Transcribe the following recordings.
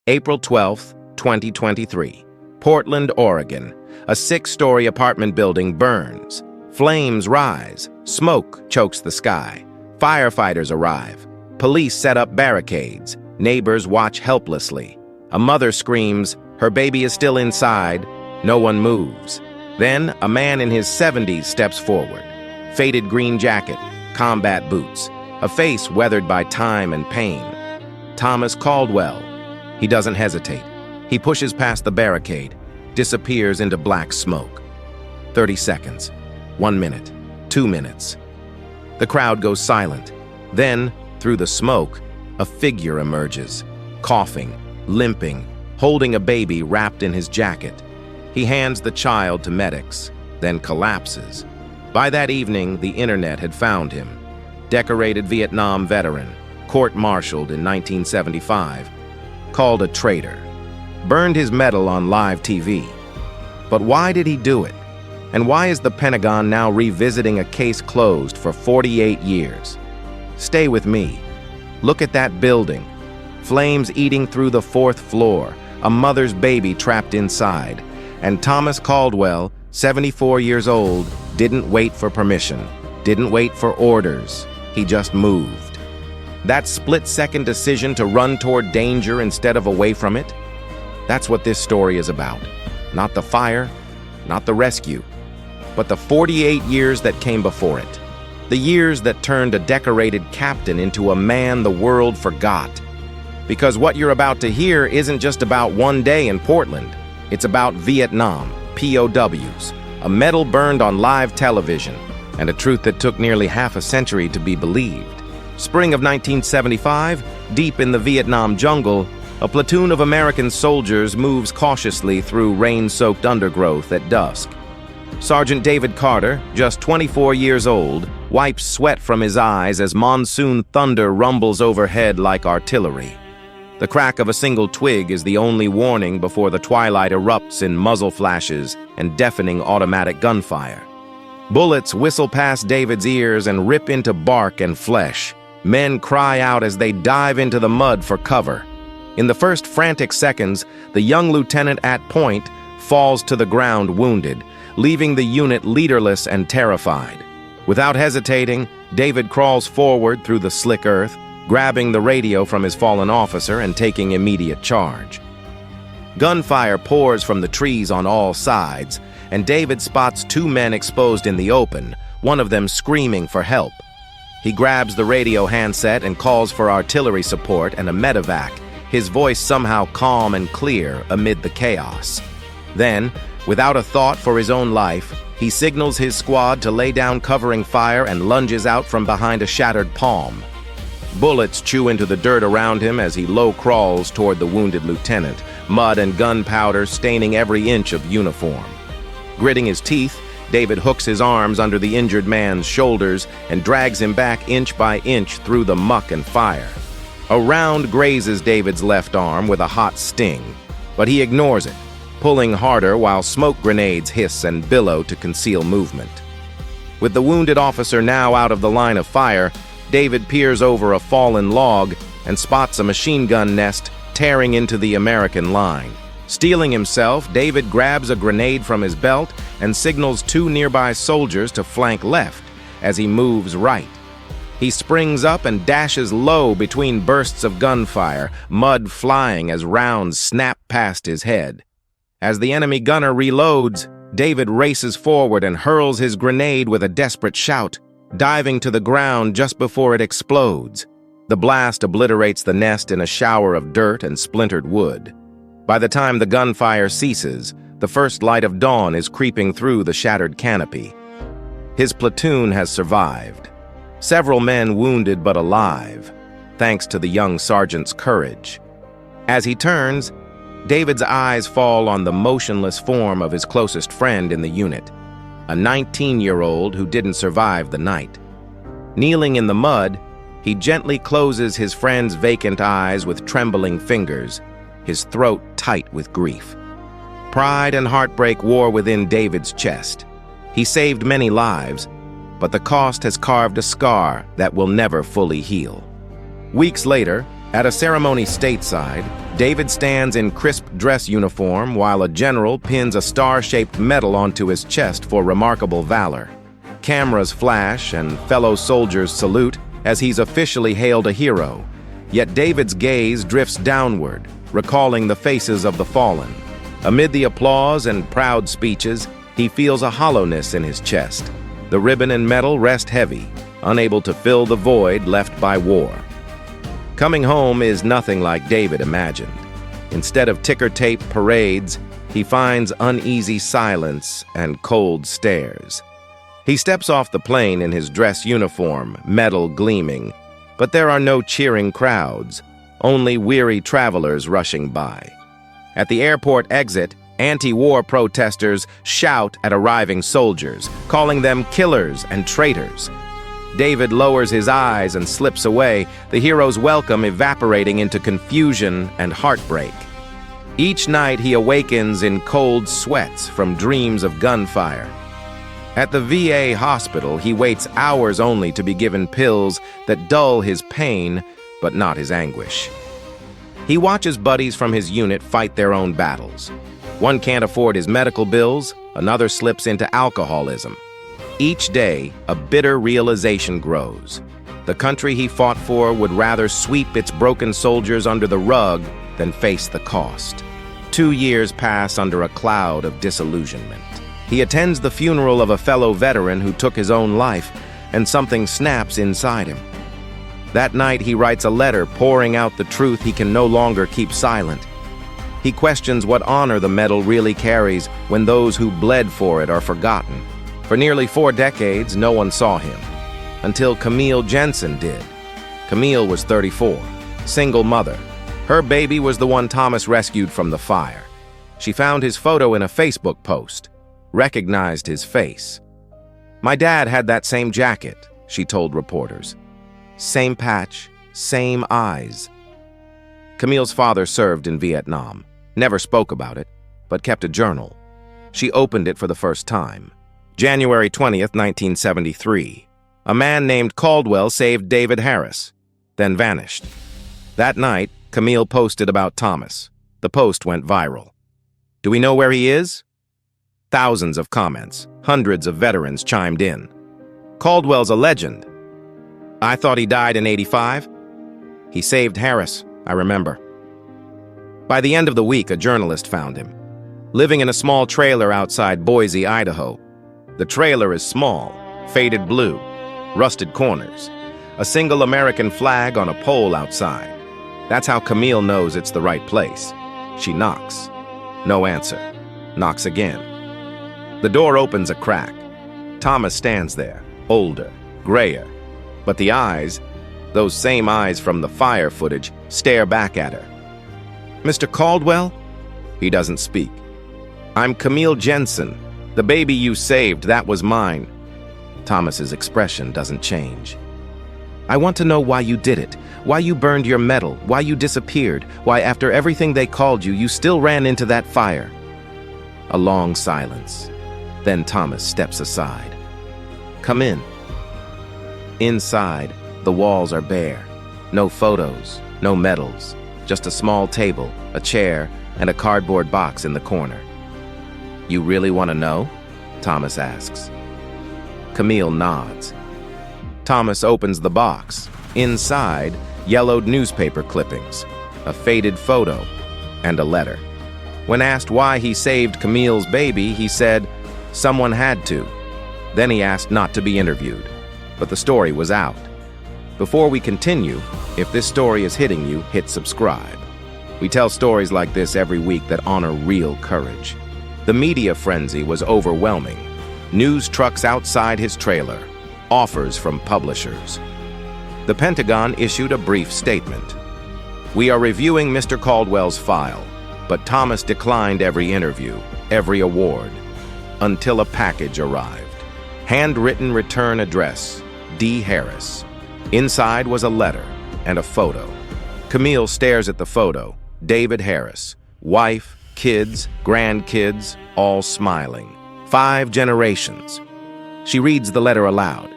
April 12, 2023. Portland, Oregon. A 6-story apartment building burns. Flames rise. Smoke chokes the sky. Firefighters arrive. Police set up barricades. Neighbors watch helplessly. A mother screams, her baby is still inside. No one moves. Then, a man in his 70s steps forward. Faded green jacket, combat boots, a face weathered by time and pain. Thomas Caldwell. He doesn't hesitate. He pushes past the barricade, disappears into black smoke. 30 seconds, 1 minute, 2 minutes. The crowd goes silent. Then, through the smoke, a figure emerges, coughing, limping, holding a baby wrapped in his jacket. He hands the child to medics, then collapses. By that evening, the internet had found him. Decorated Vietnam veteran, court-martialed in 1975, called a traitor. Burned his medal on live TV. But why did he do it? And why is the Pentagon now revisiting a case closed for 48 years? Stay with me. Look at that building. Flames eating through the 4th floor, a mother's baby trapped inside. And Thomas Caldwell, 74 years old, didn't wait for permission, didn't wait for orders. He just moved. That split-second decision to run toward danger instead of away from it, that's what this story is about. Not the fire, not the rescue, but the 48 years that came before it. The years that turned a decorated captain into a man the world forgot. Because what you're about to hear isn't just about one day in Portland. It's about Vietnam, POWs, a medal burned on live television, and a truth that took nearly half a century to be believed. Spring of 1975, deep in the Vietnam jungle, a platoon of American soldiers moves cautiously through rain-soaked undergrowth at dusk. Sergeant David Carter, just 24 years old, wipes sweat from his eyes as monsoon thunder rumbles overhead like artillery. The crack of a single twig is the only warning before the twilight erupts in muzzle flashes and deafening automatic gunfire. Bullets whistle past David's ears and rip into bark and flesh. Men cry out as they dive into the mud for cover. In the first frantic seconds, the young lieutenant at point falls to the ground wounded, leaving the unit leaderless and terrified. Without hesitating, David crawls forward through the slick earth, grabbing the radio from his fallen officer and taking immediate charge. Gunfire pours from the trees on all sides, and David spots 2 men exposed in the open, one of them screaming for help. He grabs the radio handset and calls for artillery support and a medevac, his voice somehow calm and clear amid the chaos. Then, without a thought for his own life, he signals his squad to lay down covering fire and lunges out from behind a shattered palm. Bullets chew into the dirt around him as he low crawls toward the wounded lieutenant, mud and gunpowder staining every inch of uniform. Gritting his teeth, David hooks his arms under the injured man's shoulders and drags him back inch by inch through the muck and fire. A round grazes David's left arm with a hot sting, but he ignores it, pulling harder while smoke grenades hiss and billow to conceal movement. With the wounded officer now out of the line of fire, David peers over a fallen log and spots a machine gun nest tearing into the American line. Steeling himself, David grabs a grenade from his belt and signals 2 nearby soldiers to flank left as he moves right. He springs up and dashes low between bursts of gunfire, mud flying as rounds snap past his head. As the enemy gunner reloads, David races forward and hurls his grenade with a desperate shout, diving to the ground just before it explodes. The blast obliterates the nest in a shower of dirt and splintered wood. By the time the gunfire ceases, the first light of dawn is creeping through the shattered canopy. His platoon has survived. Several men wounded but alive, thanks to the young sergeant's courage. As he turns, David's eyes fall on the motionless form of his closest friend in the unit, a 19-year-old who didn't survive the night. Kneeling in the mud, he gently closes his friend's vacant eyes with trembling fingers, his throat tight with grief. Pride and heartbreak war within David's chest. He saved many lives, but the cost has carved a scar that will never fully heal. Weeks later, At a ceremony stateside, David stands in crisp dress uniform while a general pins a star-shaped medal onto his chest for remarkable valor. Cameras flash and fellow soldiers salute as he's officially hailed a hero. Yet David's gaze drifts downward, recalling the faces of the fallen. Amid the applause and proud speeches, he feels a hollowness in his chest. The ribbon and medal rest heavy, unable to fill the void left by war. Coming home is nothing like David imagined. Instead of ticker tape parades, he finds uneasy silence and cold stares. He steps off the plane in his dress uniform, medal gleaming, but there are no cheering crowds, only weary travelers rushing by. At the airport exit, anti-war protesters shout at arriving soldiers, calling them killers and traitors. David lowers his eyes and slips away, the hero's welcome evaporating into confusion and heartbreak. Each night he awakens in cold sweats from dreams of gunfire. At the VA hospital, he waits hours only to be given pills that dull his pain, but not his anguish. He watches buddies from his unit fight their own battles. One can't afford his medical bills, another slips into alcoholism. Each day, a bitter realization grows. The country he fought for would rather sweep its broken soldiers under the rug than face the cost. 2 years pass under a cloud of disillusionment. He attends the funeral of a fellow veteran who took his own life, and something snaps inside him. That night, he writes a letter pouring out the truth he can no longer keep silent. He questions what honor the medal really carries when those who bled for it are forgotten. For nearly 4 decades, no one saw him, until Camille Jensen did. Camille was 34, single mother. Her baby was the one Thomas rescued from the fire. She found his photo in a Facebook post, recognized his face. "My dad had that same jacket," she told reporters. "Same patch, same eyes." Camille's father served in Vietnam, never spoke about it, but kept a journal. She opened it for the first time. January 20th, 1973. A man named Caldwell saved David Harris, then vanished. That night, Camille posted about Thomas. The post went viral. "Do we know where he is?" Thousands of comments, hundreds of veterans chimed in. "Caldwell's a legend. I thought he died in '85. He saved Harris, I remember." By the end of the week, a journalist found him, living in a small trailer outside Boise, Idaho. The trailer is small, faded blue, rusted corners, a single American flag on a pole outside. That's how Camille knows it's the right place. She knocks. No answer. Knocks again. The door opens a crack. Thomas stands there, older, grayer. But the eyes, those same eyes from the fire footage, stare back at her. "Mr. Caldwell?" He doesn't speak. "I'm Camille Jensen. The baby you saved, that was mine." Thomas's expression doesn't change. "I want to know why you did it, why you burned your medal, why you disappeared, why after everything they called you, you still ran into that fire." A long silence. Then Thomas steps aside. "Come in." Inside, the walls are bare. No photos, no medals, just a small table, a chair, and a cardboard box in the corner. "You really want to know?" Thomas asks. Camille nods. Thomas opens the box. Inside, yellowed newspaper clippings, a faded photo, and a letter. When asked why he saved Camille's baby, he said, "Someone had to." Then he asked not to be interviewed, but the story was out. Before we continue, if this story is hitting you, hit subscribe. We tell stories like this every week that honor real courage. The media frenzy was overwhelming. News trucks outside his trailer, offers from publishers. The Pentagon issued a brief statement. "We are reviewing Mr. Caldwell's file, but Thomas declined every interview, every award, until a package arrived. Handwritten return address, D. Harris. Inside was a letter and a photo. Camille stares at the photo. David Harris, wife, kids, grandkids, all smiling. 5 generations. She reads the letter aloud.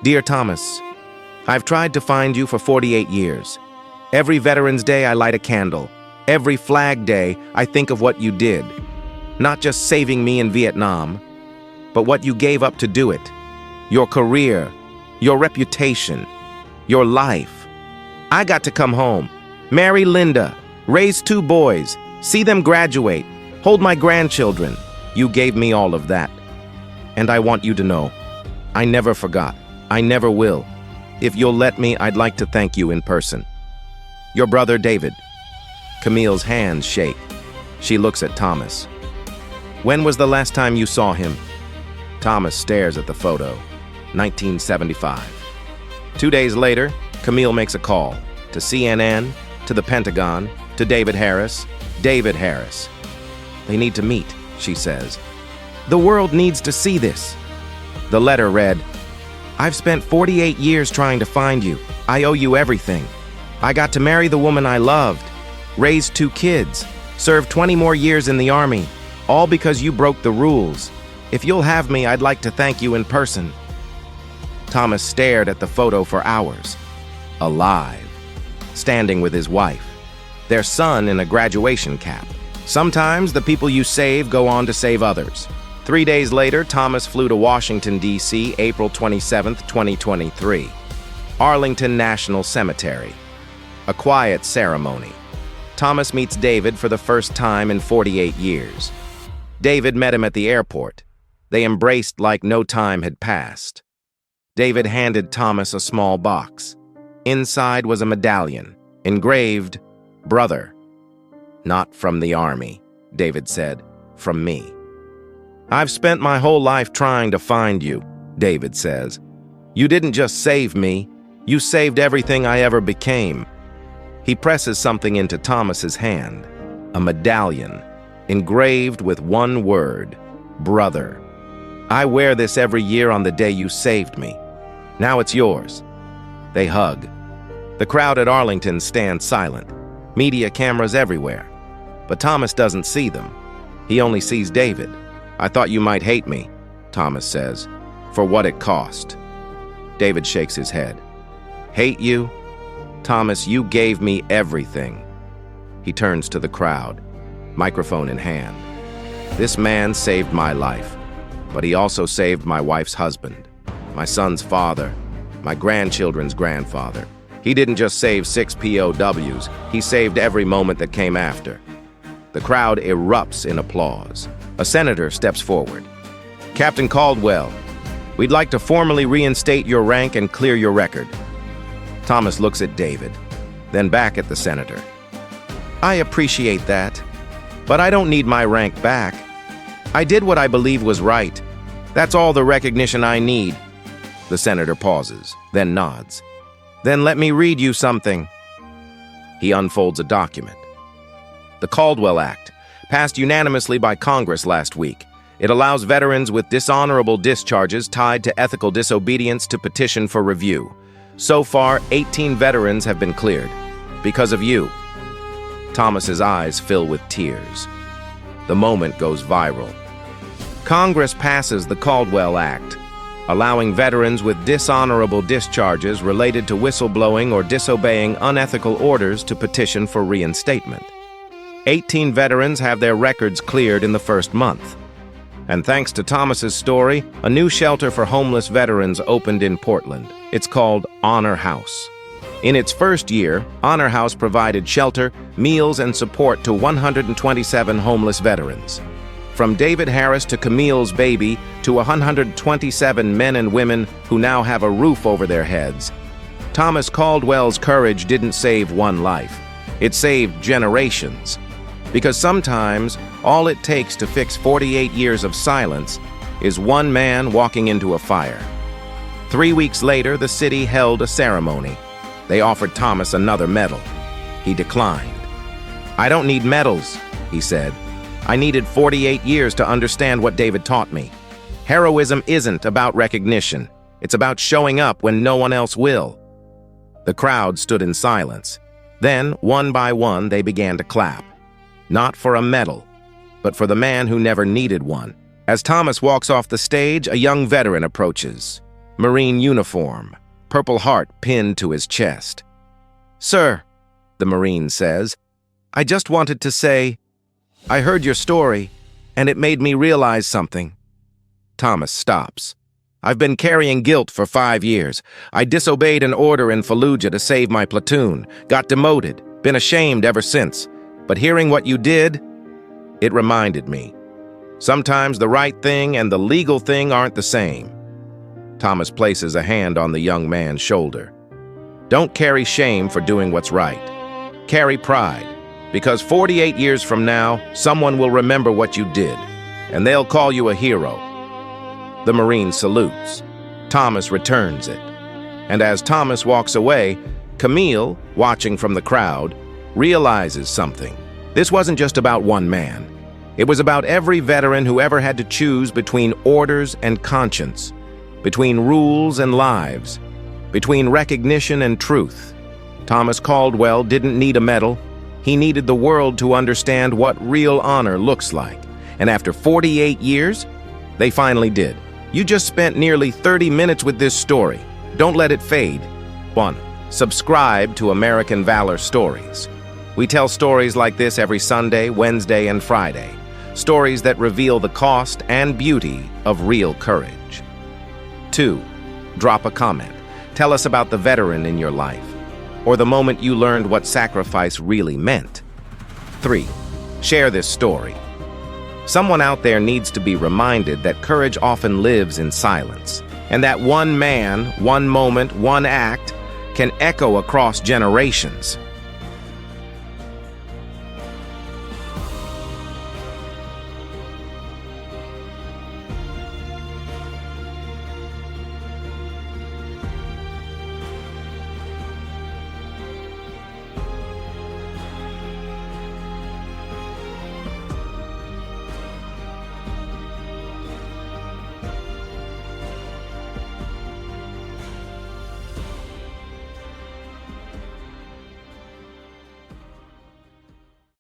"Dear Thomas, I've tried to find you for 48 years. Every Veterans Day, I light a candle. Every Flag Day, I think of what you did. Not just saving me in Vietnam, but what you gave up to do it. Your career, your reputation, your life. I got to come home, marry Linda, raise 2 boys, see them graduate, hold my grandchildren. You gave me all of that. And I want you to know, I never forgot. I never will. If you'll let me, I'd like to thank you in person. Your brother, David. Camille's hands shake. She looks at Thomas. When was the last time you saw him? Thomas stares at the photo. 1975. 2 days later, Camille makes a call. To CNN, to the Pentagon, to David Harris. David Harris. They need to meet, she says. The world needs to see this. The letter read, I've spent 48 years trying to find you. I owe you everything. I got to marry the woman I loved, raised 2 kids, served 20 more years in the Army, all because you broke the rules. If you'll have me, I'd like to thank you in person. Thomas stared at the photo for hours. Alive. Standing with his wife. Their son in a graduation cap. Sometimes the people you save go on to save others. 3 days later, Thomas flew to Washington, D.C., April 27, 2023. Arlington National Cemetery. A quiet ceremony. Thomas meets David for the first time in 48 years. David met him at the airport. They embraced like no time had passed. David handed Thomas a small box. Inside was a medallion, engraved, Brother. Not from the Army, David said, from me. I've spent my whole life trying to find you, David says. You didn't just save me, you saved everything I ever became. He presses something into Thomas's hand, a medallion, engraved with one word, brother. I wear this every year on the day you saved me. Now it's yours. They hug. The crowd at Arlington stands silent, media cameras everywhere. But Thomas doesn't see them. He only sees David. I thought you might hate me, Thomas says, for what it cost. David shakes his head. Hate you? Thomas, you gave me everything. He turns to the crowd, microphone in hand. This man saved my life, but he also saved my wife's husband, my son's father, my grandchildren's grandfather. He didn't just save 6 POWs, he saved every moment that came after. The crowd erupts in applause. A senator steps forward. Captain Caldwell, we'd like to formally reinstate your rank and clear your record. Thomas looks at David, then back at the senator. I appreciate that, but I don't need my rank back. I did what I believe was right. That's all the recognition I need. The senator pauses, then nods. Then let me read you something. He unfolds a document. The Caldwell Act, passed unanimously by Congress last week. It allows veterans with dishonorable discharges tied to ethical disobedience to petition for review. So far, 18 veterans have been cleared. Because of you. Thomas's eyes fill with tears. The moment goes viral. Congress passes the Caldwell Act, allowing veterans with dishonorable discharges related to whistleblowing or disobeying unethical orders to petition for reinstatement. 18 veterans have their records cleared in the first month. And thanks to Thomas's story, a new shelter for homeless veterans opened in Portland. It's called Honor House. In its first year, Honor House provided shelter, meals, and support to 127 homeless veterans. From David Harris to Camille's baby to 127 men and women who now have a roof over their heads. Thomas Caldwell's courage didn't save one life. It saved generations. Because sometimes, all it takes to fix 48 years of silence is one man walking into a fire. 3 weeks later, the city held a ceremony. They offered Thomas another medal. He declined. I don't need medals, he said. I needed 48 years to understand what David taught me. Heroism isn't about recognition. It's about showing up when no one else will. The crowd stood in silence. Then, one by one, they began to clap. Not for a medal, but for the man who never needed one. As Thomas walks off the stage, a young veteran approaches. Marine uniform, Purple Heart pinned to his chest. Sir, the Marine says. "I just wanted to say, I heard your story, and it made me realize something." Thomas stops. "I've been carrying guilt for 5 years. I disobeyed an order in Fallujah to save my platoon, got demoted, been ashamed ever since. But hearing what you did, it reminded me. Sometimes the right thing and the legal thing aren't the same." Thomas places a hand on the young man's shoulder. "Don't carry shame for doing what's right. Carry pride, because 48 years from now, someone will remember what you did, and they'll call you a hero." The Marine salutes. Thomas returns it. And as Thomas walks away, Camille, watching from the crowd, realizes something. This wasn't just about one man. It was about every veteran who ever had to choose between orders and conscience, between rules and lives, between recognition and truth. Thomas Caldwell didn't need a medal. He needed the world to understand what real honor looks like. And after 48 years, they finally did. You just spent nearly 30 minutes with this story. Don't let it fade. 1. Subscribe to American Valor Stories. We tell stories like this every Sunday, Wednesday, and Friday. Stories that reveal the cost and beauty of real courage. 2. Drop a comment. Tell us about the veteran in your life, or the moment you learned what sacrifice really meant. 3. Share this story. Someone out there needs to be reminded that courage often lives in silence, and that one man, one moment, one act can echo across generations.